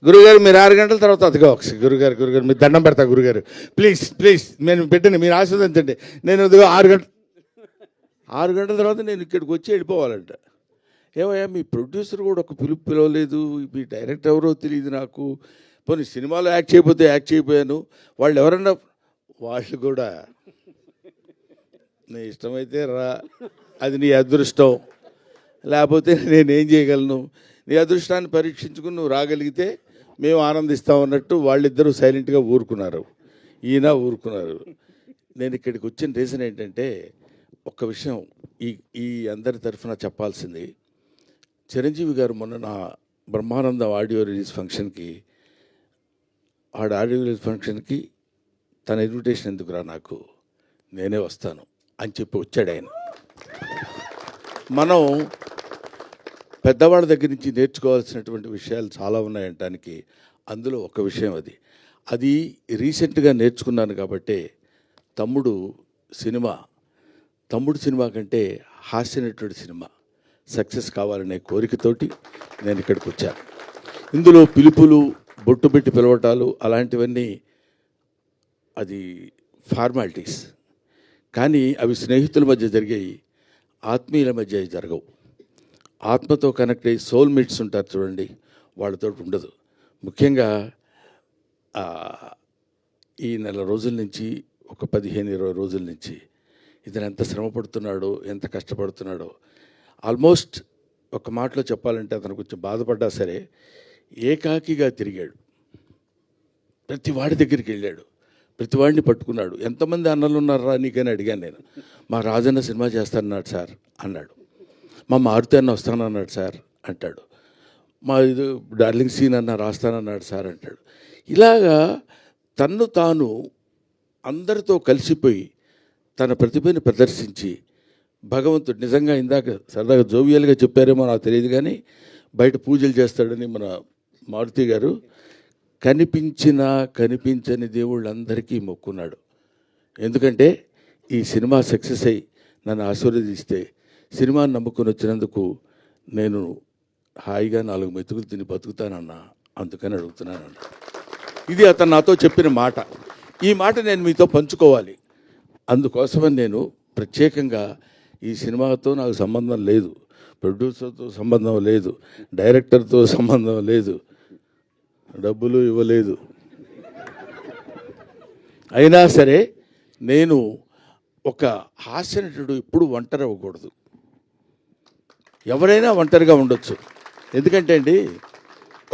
గురుగారు మీరు 6 గంటల తర్వాత అదిగో ఒకసారి గురుగారు మీరు దండం పెడతా గురుగారు, ప్లీజ్ నేను పెట్టండి, మీరు ఆశీర్వదించండి. నేను అదిగో 6 గంటల తర్వాత నేను ఇక్కడికి వచ్చి వెళ్ళిపోవాలంట. ఏమయ్యా మీ ప్రొడ్యూసర్ కూడా ఒక పిలవలేదు, మీ డైరెక్టర్ ఎవరో తెలియదు నాకు, పోనీ సినిమాలో యాక్ట్ చేయకపోయాను, వాళ్ళు ఎవరన్నా వాళ్ళు కూడా నీ ఇష్టమైతే రా, అది నీ అదృష్టం, లేకపోతే నేనేం చేయగలను, నీ అదృష్టాన్ని పరీక్షించుకుని నువ్వు రాగలిగితే మేము ఆనందిస్తాం అన్నట్టు వాళ్ళిద్దరూ సైలెంట్గా ఊరుకున్నారు, ఈయన ఊరుకున్నారు. నేను ఇక్కడికి వచ్చిన రీజన్ ఏంటంటే ఒక్క విషయం ఈ అందరి తరఫున చెప్పాల్సింది. చిరంజీవి గారు మొన్న నా బ్రహ్మానందం ఆడియో రిలీజ్ ఫంక్షన్కి తన ఇన్విటేషన్ ఎందుకురా నాకు, నేనే వస్తాను అని చెప్పి వచ్చాడు ఆయన. మనం పెద్దవాళ్ళ దగ్గర నుంచి నేర్చుకోవాల్సినటువంటి విషయాలు చాలా ఉన్నాయంటానికి అందులో ఒక విషయం అది రీసెంట్గా నేర్చుకున్నాను. కాబట్టి తమ్ముడు సినిమా కంటే హాస్యనటుడి సినిమా సక్సెస్ కావాలనే కోరికతోటి నేను ఇక్కడికి వచ్చాను. ఇందులో పిలుపులు, బొట్టు పెట్టి పిలవటాలు అలాంటివన్నీ అది ఫార్మాలిటీస్, కానీ అవి స్నేహితుల మధ్య జరిగాయి, ఆత్మీయుల మధ్య జరగవు. ఆత్మతో కనెక్ట్ అయ్యి సోల్మేట్స్ ఉంటారు చూడండి, వాళ్ళతో ఉండదు. ముఖ్యంగా ఈ నెల రోజుల నుంచి, ఒక 15-20 రోజుల నుంచి ఇతను ఎంత శ్రమ పడుతున్నాడో, ఎంత కష్టపడుతున్నాడో. ఆల్మోస్ట్ ఒక మాటలో చెప్పాలంటే అతను కొంచెం బాధపడ్డా సరే ఏకాకిగా తిరిగాడు, ప్రతి వాడి దగ్గరికి వెళ్ళాడు, ప్రతి వాడిని పట్టుకున్నాడు. ఎంతమంది అన్నలు ఉన్నారా నీకని అడిగాను నేను. మా రాజన్న సినిమా చేస్తానన్నాడు సార్ అన్నాడు, మా మారుతి అన్న వస్తానన్నాడు సార్ అంటాడు, మా ఇది డార్లింగ్ సీన్ అన్న రాస్తానన్నాడు సార్ అంటాడు. ఇలాగా తన్ను తాను అందరితో కలిసిపోయి తన ప్రతిభని ప్రదర్శించి భగవంతుడు నిజంగా ఇందాక సరదాగా జోవియల్గా చెప్పారేమో నాకు తెలియదు, కానీ బయట పూజలు చేస్తాడని మన మారుతి గారు కనిపించని దేవుళ్ళందరికీ మొక్కున్నాడు. ఎందుకంటే ఈ సినిమా సక్సెస్ అయ్యి నన్ను ఆశీర్వదిస్తే సినిమాని నమ్ముకొని వచ్చినందుకు నేను హాయిగా 4 మెతుకులు తిని బతుకుతానన్నా, అందుకని అడుగుతున్నానన్నా. ఇది అతను నాతో చెప్పిన మాట. ఈ మాట నేను మీతో పంచుకోవాలి. అందుకోసమని నేను ప్రత్యేకంగా ఈ సినిమాతో నాకు సంబంధం లేదు, ప్రొడ్యూసర్తో సంబంధం లేదు, డైరెక్టర్తో సంబంధం లేదు, డబ్బులు ఇవ్వలేదు. అయినా సరే నేను ఒక హాస్యనటుడు ఎప్పుడు ఒంటరి అవ్వకూడదు. ఎవరైనా ఒంటరిగా ఉండొచ్చు. ఎందుకంటే అండి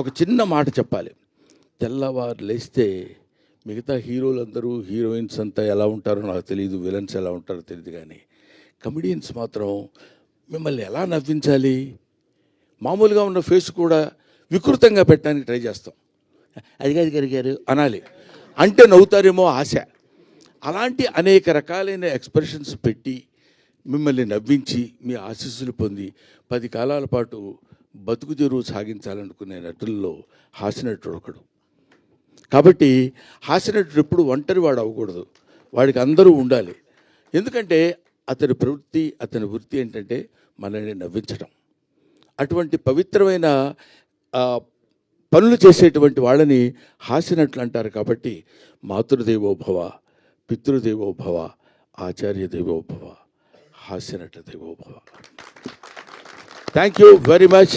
ఒక చిన్న మాట చెప్పాలి. తెల్లవారు లేస్తే మిగతా హీరోలందరూ, హీరోయిన్స్ అంతా ఎలా ఉంటారో నాకు తెలియదు, విలన్స్ ఎలా ఉంటారో తెలియదు, కానీ కమెడియన్స్ మాత్రం మిమ్మల్ని ఎలా నవ్వించాలి, మామూలుగా ఉన్న ఫేస్ కూడా వికృతంగా పెట్టడానికి ట్రై చేస్తాం. అది గారు అనాలి అంటే నవ్వుతారేమో ఆశ. అలాంటి అనేక రకాలైన ఎక్స్ప్రెషన్స్ పెట్టి మిమ్మల్ని నవ్వించి మీ ఆశీస్సులు పొంది 10 కాలాల పాటు బతుకు తెరువు సాగించాలనుకునే నటుల్లో హాస్యనటుడు ఒకడు. కాబట్టి హాస్యనటుడు ఎప్పుడు ఒంటరి వాడు అవ్వకూడదు, వాడికి అందరూ ఉండాలి. ఎందుకంటే అతని ప్రవృత్తి, అతని వృత్తి ఏంటంటే మనల్ని నవ్వించడం. అటువంటి పవిత్రమైన పనులు చేసేటువంటి వాళ్ళని హాస్యనటులు అంటారు. కాబట్టి మాతృదేవోభవ, పితృదేవోభవ, ఆచార్య దేవోభవ, హాస్యనట దేవోభవ. Thank you very much.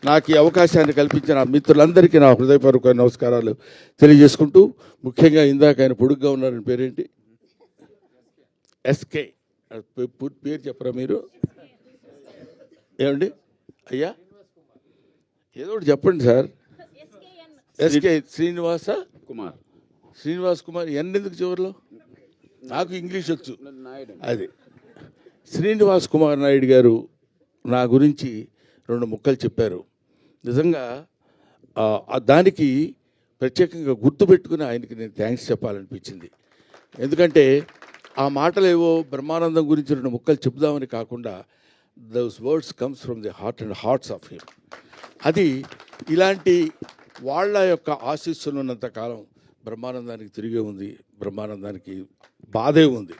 నాకు ఈ అవకాశాన్ని కల్పించిన మిత్రులందరికీ నా హృదయపూర్వక నమస్కారాలు తెలియజేసుకుంటూ, ముఖ్యంగా ఇందాక ఆయన పొడుగ్గా ఉన్నారని పేరేంటి, ఎస్కే పూర్తి పేరు చెప్పరా మీరు? ఏమండి అయ్యా, ఏదో ఒకటి చెప్పండి సార్. ఎస్కే శ్రీనివాస్ కుమార్. ఎందుకు చివరిలో? నాకు ఇంగ్లీష్ వచ్చు. అది శ్రీనివాస్ కుమార్ నాయుడు గారు నా గురించి 2 ముక్కలు చెప్పారు. నిజంగా దానికి ప్రత్యేకంగా గుర్తుపెట్టుకుని ఆయనకి నేను థ్యాంక్స్ చెప్పాలనిపించింది. ఎందుకంటే ఆ మాటలు ఏవో బ్రహ్మానందం గురించి 2 ముక్కలు చెప్దామని కాకుండా those words comes from the heart and hearts of him. అది ఇలాంటి వాళ్ళ యొక్క ఆశీస్సులు ఉన్నంత కాలం బ్రహ్మానందానికి తిరిగే ఉంది, బ్రహ్మానందానికి బాధే ఉంది.